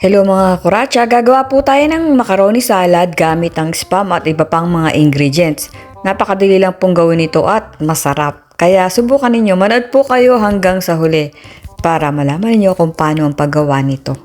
Hello mga kuratsa, gagawa po tayo ng macaroni salad gamit ang spam at iba pang mga ingredients. Napakadali lang pong gawin ito at masarap. Kaya subukan ninyo, manood po kayo hanggang sa huli para malaman niyo kung paano ang paggawa nito.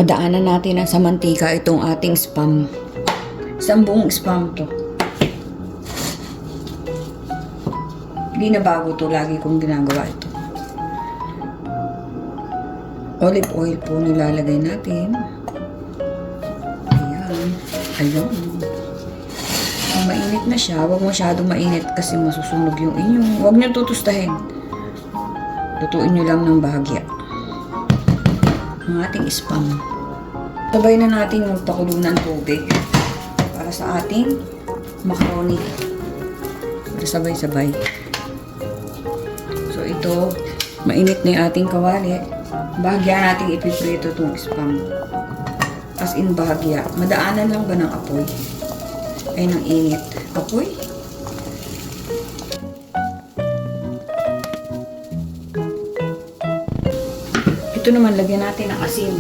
Padaanan natin sa mantika itong ating spam. Isang buong spam to. Hindi na bago to, lagi kong ginagawa ito. Olive oil po nilalagay natin. Ayan. Ayun. Kung mainit na siya, huwag masyadong mainit kasi masusunog yung inyong. Huwag niyo tutustahin. Lutuin niyo lang ng bahagya ang ating spam. Sabay na natin magpakulo ng tubig para sa ating macaroni. Para sabay-sabay. So ito, mainit na yung ating kawali. Bahagya natin ipiprito itong spam. As in bahagya. Madaanan lang ba ng apoy? Ay, ng init. Apoy? Ito naman, lagyan natin ng asin.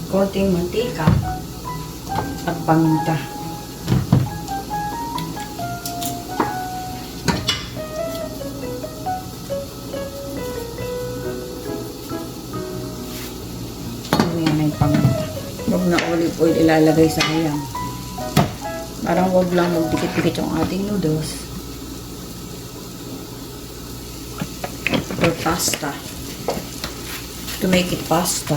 Konting mantika at paminta. Ayan na yung paminta. Huwag na olive oil ilalagay sa ayam. Parang huwag lang magdikit-dikit yung ating noodles. Or pasta. To make it pasta.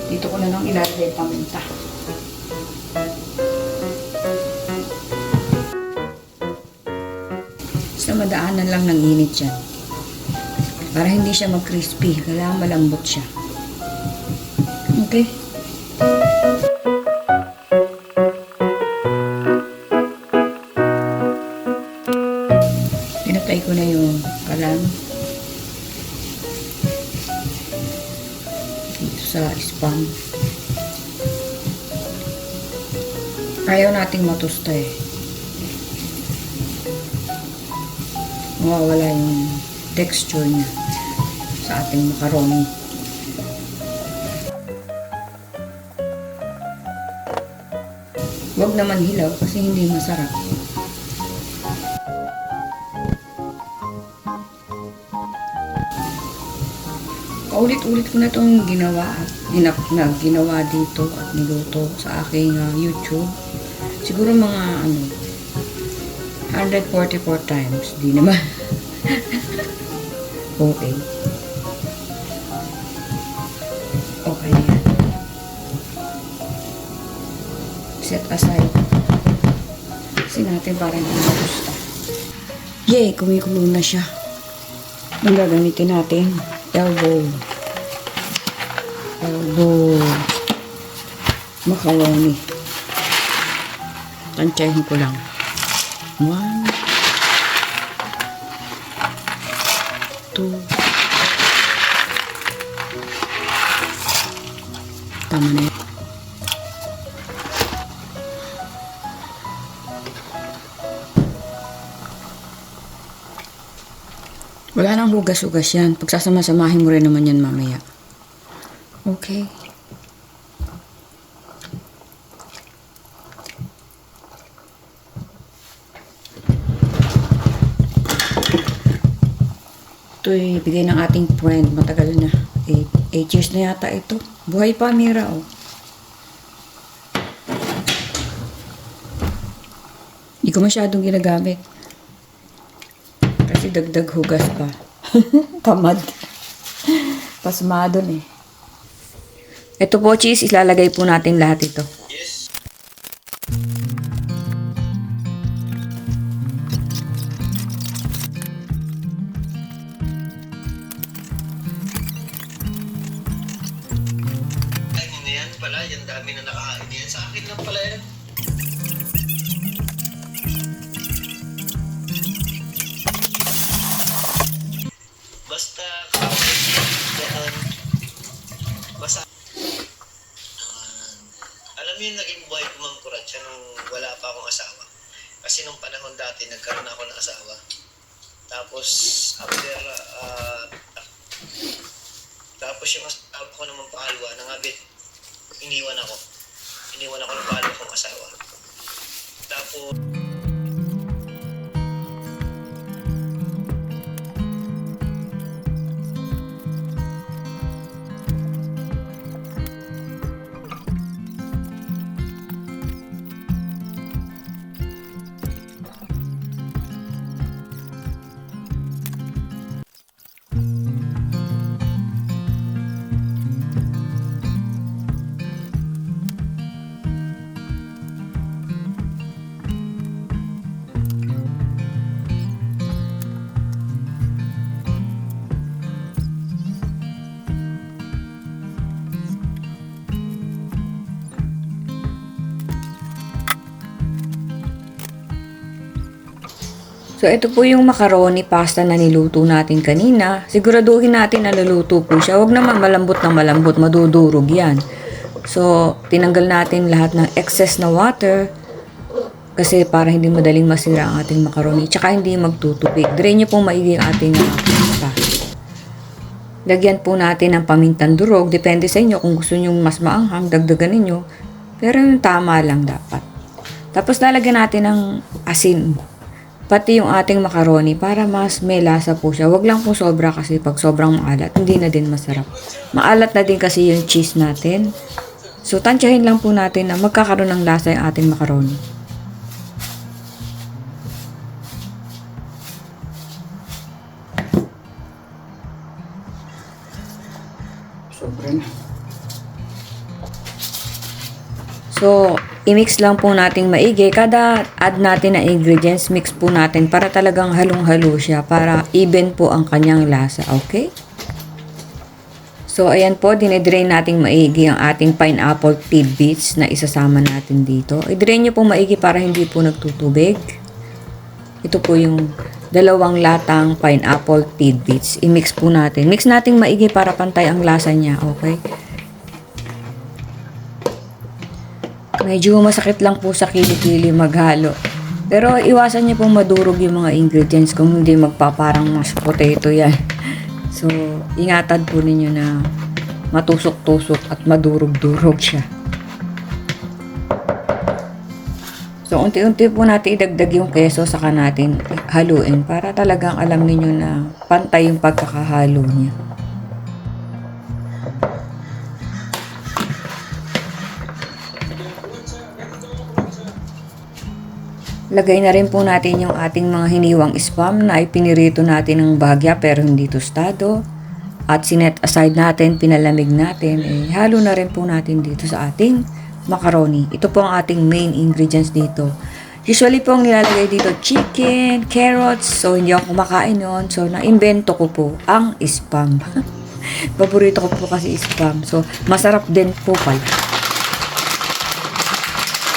Dito ko na lang ilalagay paminta. Basta madaanan lang ng init yan. Para hindi siya mag-crispy. Kailangan malambot siya. Okay? Pinatay ko na yung kalan dito sa spam. Ayaw nating matusta eh. Mawawala yung texture niya sa ating macaroni. Huwag naman hilaw kasi hindi masarap. Ulit-ulit ko na itong ginawa dito at niluto sa aking YouTube. Siguro mga 144 times. Di naman. Okay. Okay yan. Set aside. Kasi natin parang hindi magusta. Yay! Kumikulo na siya. Ang gagamitin natin. Elbow macaroni. Tansyahin ko lang. 1 2 tama na yun. Wala nang hugas-hugas yan. Pagsasama-samahin mo rin naman yan mamaya. Okay. Ito ibigay ng ating friend. Matagal na. 8 years na yata ito. Buhay pa, Mira, oh. Hindi ko masyadong ginagamit. kasi dagdag hugas pa. Tamad. Pasmado eh. Ito po cheese, ilalagay po natin lahat ito. Yan pala, yung dami na nakain yan. Sa akin lang pala yan. Basta ganon. Basta alam mo yung naging buhay ko, Ma'am Kuratsa, nung wala pa akong asawa. Kasi nung panahon dati, nagkaroon ako ng asawa. Tapos, after, tapos yung asawa ko naman pangalawa, nangabit, iniwan ako. Iniwan ako ng pangalawa kong asawa. Tapos, So, ito po yung macaroni pasta na niluto natin kanina. Siguraduhin natin na luluto po siya. Huwag naman malambot na malambot, madudurog yan. So, tinanggal natin lahat ng excess na water kasi para hindi madaling masira ang ating macaroni. Tsaka hindi magtutubig. Drain nyo pong maigi ang ating pasta. Lagyan po natin ng pamintang durog. Depende sa inyo kung gusto nyo mas maanghang, dagdagan ninyo. Pero yung tama lang dapat. Tapos lalagyan natin ng asin. Pati yung ating macaroni para mas may lasa po siya. Huwag lang po sobra kasi pag sobrang maalat, hindi na din masarap. Maalat na din kasi yung cheese natin. So, tansyahin lang po natin na magkakaroon ng lasa yung ating macaroni. Sobra na. So, i-mix lang po natin maigi. Kada add natin na ingredients, mix po natin para talagang halong-halo siya. Para even po ang kanyang lasa. Okay? So, ayan po. Dinedrain natin maigi ang ating pineapple tidbits na isasama natin dito. I-drain nyo po maigi para hindi po nagtutubig. Ito po yung 2 latang pineapple tidbits. I-mix po natin. Mix natin maigi para pantay ang lasa niya. Okay? Medyo masakit lang po sa kilikili maghalo. Pero iwasan niyo pong madurog yung mga ingredients kung hindi magpaparang mashed potato yan. So, ingatan po ninyo na matusok-tusok at madurog-durog siya. So, unti-unti po natin idagdag yung keso saka natin haluin para talagang alam ninyo na pantay yung pagkakahalo niya. Lagay na rin po natin yung ating mga hiniwang spam na ipinirito natin ng bahagya pero hindi tostado. At sinet aside natin, pinalamig natin. Halo na rin po natin dito sa ating macaroni. Ito po ang ating main ingredients dito. Usually po ang nilalagay dito chicken, carrots. So hindi ako kumakain nun. So na-invento ko po ang spam. Paborito ko po kasi spam. So masarap din po pala.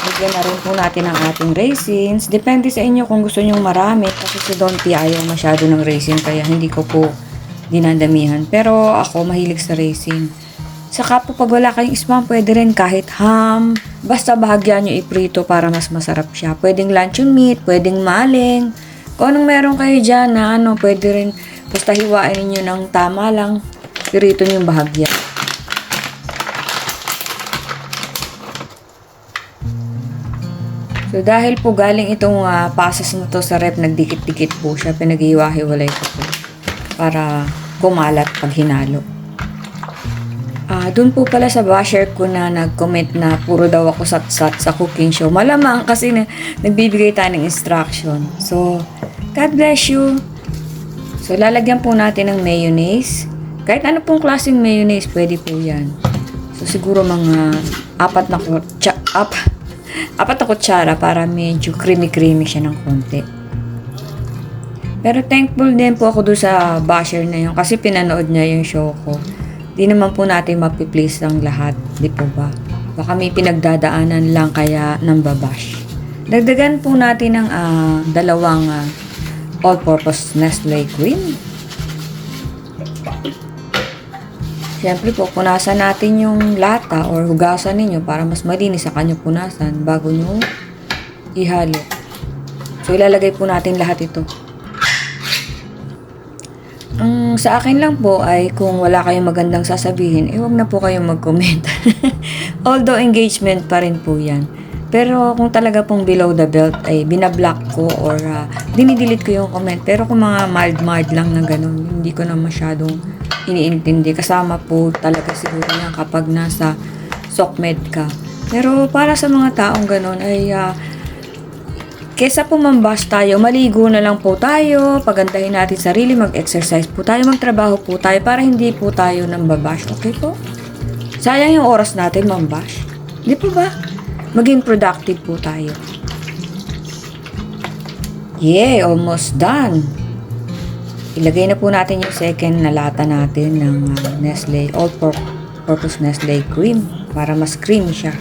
Lagyan na rin po natin ang ating raisins. Depende sa inyo kung gusto nyo marami. Kasi si Donty ayaw masyado ng raisin. Kaya hindi ko po dinadamihan. Pero ako mahilig sa raisin. Saka po pag wala kayong spam, pwede rin kahit ham. Basta bahagyan nyo iprito para mas masarap siya. Pwedeng luncheon meat, pwedeng maling. Kung anong meron kayo dyan na pwede rin. Basta hiwain niyo ng tama lang. Pirito nyo yung bahagya. So, dahil po galing itong pasas na to sa rep, nagdikit-dikit po siya. Pinag-iwa-hiwalay ko po para kumalat pag hinalo. Doon po pala sa basher ko na nag-comment na puro daw ako sat-sat sa cooking show. Malamang kasi nagbibigay tayo ng instruction. So, God bless you. So, lalagyan po natin ng mayonnaise. Kahit ano pong klaseng mayonnaise, pwede po yan. So, siguro mga apat na kutsara para medyo creamy-creamy siya ng konti. Pero thankful din po ako doon sa basher na yun kasi pinanood niya yung show ko. Di naman po natin mapiplease ang lahat, di po ba? Baka may pinagdadaanan lang kaya nambabash. Dagdagan po natin ng dalawang all-purpose Nestle cream. Siyempre po, punasan natin yung lata or hugasan ninyo para mas malinis sa kanyang punasan bago nyo ihalo. So, ilalagay po natin lahat ito. Ang sa akin lang po ay kung wala kayong magandang sasabihin, huwag na po kayong mag-comment. Although engagement pa rin po yan. Pero kung talaga pong below the belt ay binablock ko or dinidelete ko yung comment. Pero kung mga mild lang na ganun, hindi ko na masyadong iniintindi. Kasama po talaga siguro yan kapag nasa SOCMED ka. Pero para sa mga taong ganun ay kesa po mambash tayo, maligo na lang po tayo, pagandahin natin sarili, mag-exercise po tayo, magtrabaho po tayo para hindi po tayo nambabash. Okay po? Sayang yung oras natin mambash. Di po ba? Maging productive po tayo. Yay! Almost done! Ilagay na po natin yung second na lata natin ng Nestle all-purpose Nestle cream para mas creamy siya.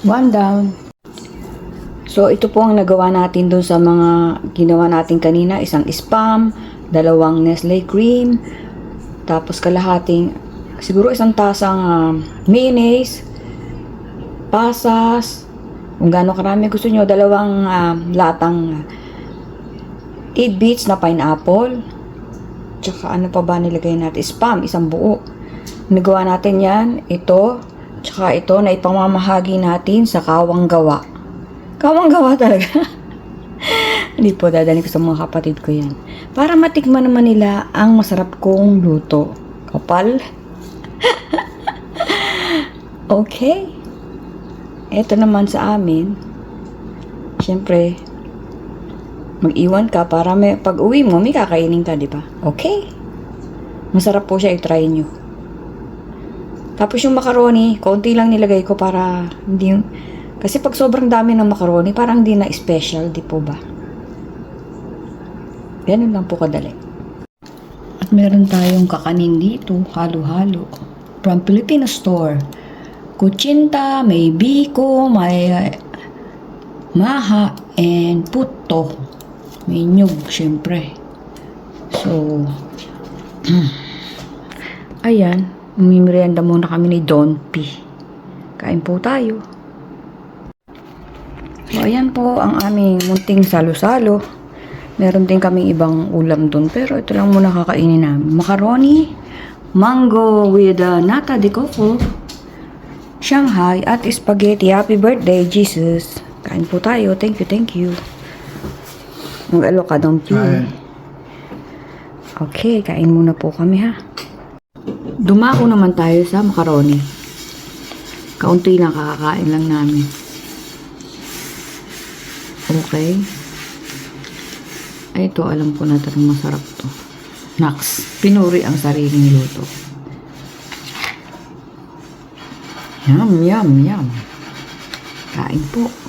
One down. So, ito po ang nagawa natin dun sa mga ginawa natin kanina. Isang spam, dalawang Nestle cream, tapos kalahating, siguro isang tasang mayonnaise, pasas, kung gaano karami gusto nyo, dalawang latang tidbits na pineapple, tsaka ano pa ba nilagay natin? Spam, isang buo. Nagawa natin yan, ito, tsaka ito na ipamamahagi natin sa kawang gawa. Kawang gawa talaga. Hindi po, dadalhin ko sa mga kapatid ko yan. Para matikman naman nila ang masarap kong luto. Kapal. Okay. Ito naman sa amin. Siyempre, mag-iwan ka para pag uwi mo, may kakainin ka, di ba? Okay. Masarap po siya, i-try nyo. Tapos yung macaroni, konti lang nilagay ko para hindi yung... Kasi pag sobrang dami ng macaroni, parang hindi na special, di po ba? Ganun lang po kadali. At meron tayong kakanin dito, halo-halo. From Filipino store. Kutsinta, may biko, may maha, and puto. May nyug, syempre. So, ayan. Mimerienda muna kami ni Don P. Kain po tayo. So, ayan po ang aming munting salo-salo. Meron din kaming ibang ulam dun. Pero ito lang muna kakainin namin. Macaroni, mango with nata de coco, Shanghai, at spaghetti. Happy birthday, Jesus. Kain po tayo. Thank you, thank you. Mag-alok ka, Don P. Okay, kain muna po kami, ha. Dumako naman tayo sa macaroni. Kaunti lang, kakakain lang namin. Okay. Ay, ito, alam ko na talagang masarap to. Naks, pinuri ang sariling luto. Yum, yum, yum. Kain po.